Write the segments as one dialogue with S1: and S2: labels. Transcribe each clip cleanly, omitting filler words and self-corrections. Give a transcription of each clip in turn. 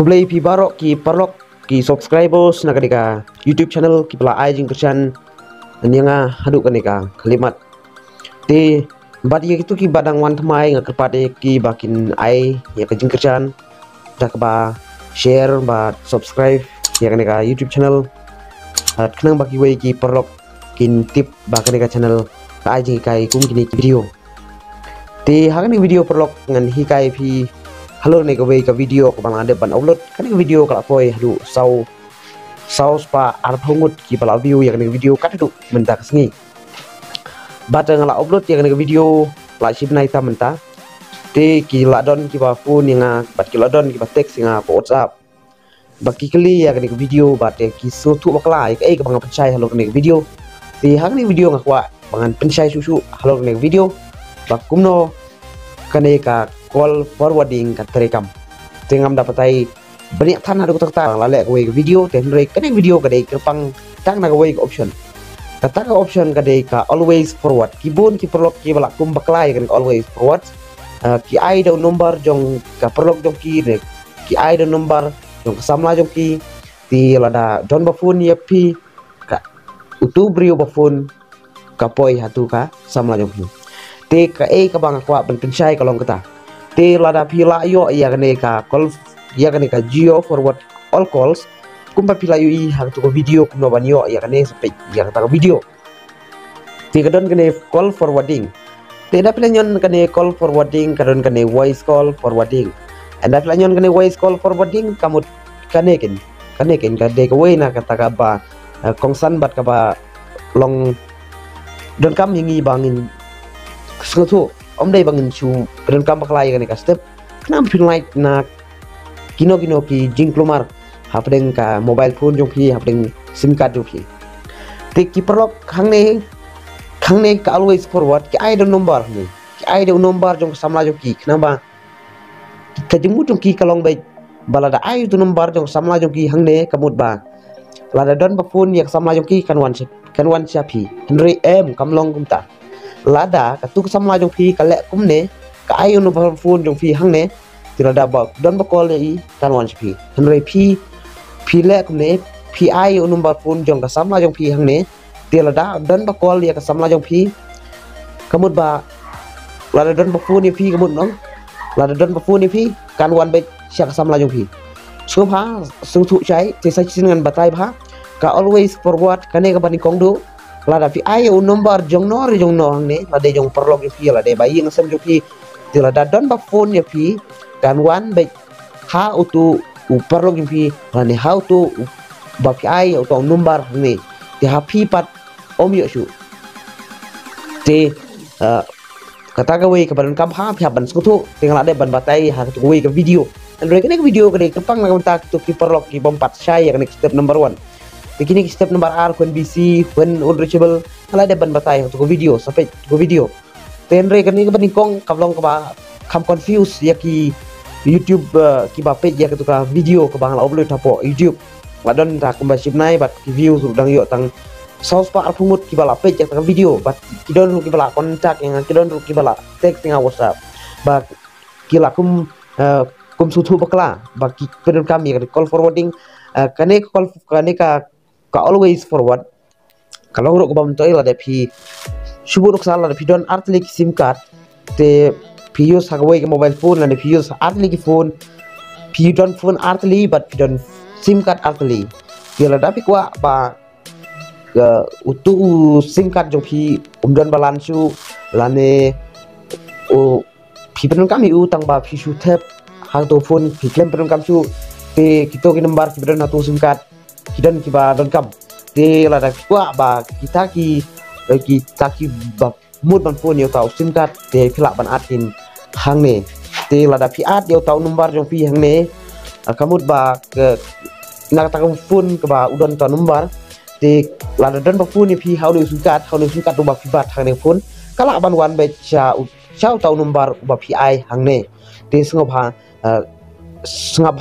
S1: Kublai pi barok ki parlok ki subscribers na kadika YouTube channel ki pala ai jing kerjan nianga hadu kanika kalimat te badi itu ki badang wan thamai nga kerpade ki bakin ai ya ka jing kerjan tak ba share ba subscribe ya kanika YouTube channel at kenang baki wei ki parlok kin tip ba kanika channel ka ai jing kai kum kini video te hakani video parlok ngan hikai pi halo nih ke video ke bang ada ban upload kan video kalau koi hadu sau spa arphongut ki pala view yang video kat hadu menta kesengi bata ngala upload yang video la ship nai ta menta te ki la don ki ba phone yang bat ki la don ki ba text yang ko WhatsApp baki kali yang video bate ki so tu bakla ke bang pencai halo ke video te hak ni video ngakwa bangan pencai susu halo ke video bakumno kaneka call forwarding kat terekam tengam dapatai banyak tanah ada kotak lalek ke video tenrei kene video kadai kerpang tang na ke option kata ke option kadai ka always forward kibun ki perlok ki balak kum baklai kan always forward ki ai do number jong ka perlok jong ki ai do number jong samla jong ki ti lada don ba phone ye pi ka utu brio ba phone ka poi hatu ka samla jong ki te ka ka bang kwa ben pencai kalong kata te lada pila yo ya kaneka call ya kaneka geo forward all calls kumpa pila yo I hang tu video kumno banyo ya kane sampai ya kata video te kadon kane call forwarding te da pila nyon kane call forwarding kadon kane voice call forwarding anda pila nyon kane voice call forwarding kamu kane ken kade ke we na kata ka ba kongsan bat ka ba long don kam yingi bangin sesuatu om dai bangin chu dan kam baklai kan ka step kenam pin like na kino ki jing klumar hapdeng ka mobile phone jong pi hapdeng sim card jong pi te ki perlok khang ne ka always forward ki ai do number ni ki ai do number jong samla jong ki kenapa ka jemu jong ki kalong bai balada ai do number jong samla jong ki hang ne kamut ba lada don ba phone yak samla jong ki kan wan pi henry m kamlong kumta lada katuk samla jong pi kalek kumne ka ayo no phone jong pi hang ne tirada ba don ba call I kan wan pi henry pi le kumne pi ayo number phone jong ka samla jong pi hang ne tirada don ba call ya ka samla jong pi kamut ba lada don ba phone pi kamut nong lada don ba phone pi kan wan be syak samla jong pi so pha sung thu chai te sa chin ngan batai pha ka always forward kane ka bani kong do lada pi ayo number jong no hang ne lada jong perlok pi lada bayi ngasem jong pi lada don ba phone ya pi kan wan be ha utu perlok jong pi lane how to ba pi ayo to number ne te ha pi pat om yo shu te kata ga we ka ban kam ha pi ban skutu tinggal ada ban batai ha tu we ka video dan rek video ka de kepang na kontak tu ki perlok ki bompat saya kan step number 1 begini step number R kun BC kun unreachable ala ada ban batai untuk video sampai ke video tenre kan ni ke kong kablong ke ba kam confuse ya ki YouTube ki ba page ya ke tuka video ke bang la upload tapo YouTube ladon ta kumba ship nai bat ki view sudang yo tang saus pa arpungut ki bala page ya ta video bat ki don ki bala kontak yang ki don ki bala text yang WhatsApp ba ki la kum sutu bakla ba ki pedon kami call forwarding kane ka always forward kalau ro ko bam toy la de pi shubu rok sala de pi don artlik sim card te pi use hagawai ke mobile phone la de pi use artlik phone pi don phone artli but pi don sim card artli la da pi kwa ba utu sim card jong pi don balansu lane o pi pedon kami utang ba pi shu tap hang to phone pi klem pedon kam su te kito ki number pi pedon atu sim card kidan kiba don kam te la da kwa ba kita ki ba mut ban phone yo tau sim card te phila ban atin hang ne te la da pi at yo tau number jong pi hang ne kamut ba ke na ta phone ke ba udon ta number te la da don ba phone pi how do sim card do ba pi bat hang ne phone kala ban wan be cha tau number ba pi ai hang ne te sngop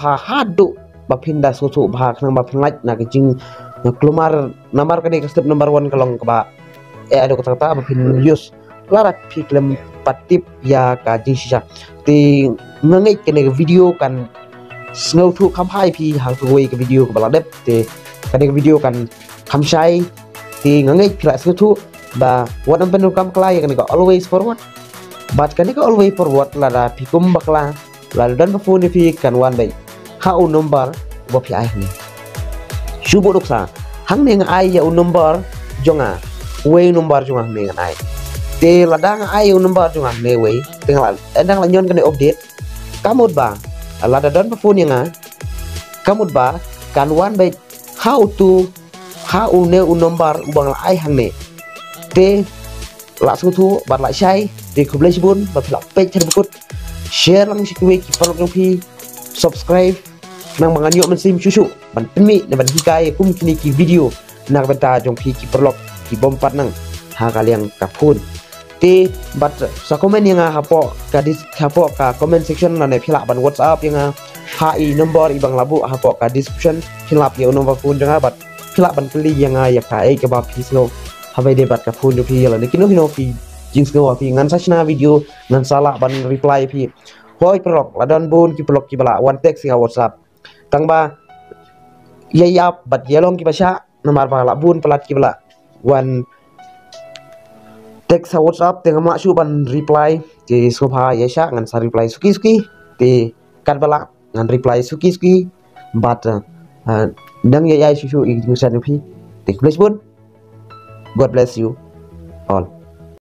S1: ha hadu ba pindah susu bah nang ba pinlaj na kecing kelumar namar kene step number 1 kalong ke ba ada kata-kata ba pin use lara pi klem patip ya ka jing sisa ti ngangai kene video kan ngau thu kham hai pi hang thu wei ke video ke bala dep te kan ke video kan kham shai ti ngangai pila ngau thu ba wat am penu kam klai kan ko always forward but kan ko always forward la da pi kum bakla la dan phone pi kan wan bai ha un number bo pi ai ni shubo doksa hang ne ai ya un number jonga wei number jonga ne ai te la dang ai un number jonga ne wei tengah endang la nyon kan update kamut ba la da dan phone nga kamut ba kan wan bai how ne un number ubang la ai hang ne te la su thu bat lại sai thì không lấy bún và phải page chân bút share lang si kuwi ki follow pi subscribe nang mga nyo man sim chuchu ban pimi na ban hikay kum kini ki video na benta jong pi ki follow ki bompat nang ha kaliang kapun te bat sa comment yang hapo ka comment section na ne phila ban whatsapp yang ha i number ibang labu hapo ka description phila pi nomor phone jang bat phila ban pili yang ya ka e ka ba pi slow habai debat ka phone pi la ne kino pi jing snow pi ngan sachna video ngan salah ban reply pi hoi prok ladon bun ki blok ki bala one text ya whatsapp tang ba yap bat yelong ki basha nomor bala bun pelat ki bala one text whatsapp tengah mak su ban reply di sofa yesha ngan sa reply suki di kan bala ngan reply suki but dang ya su i ngusan pi di please bun god bless you all.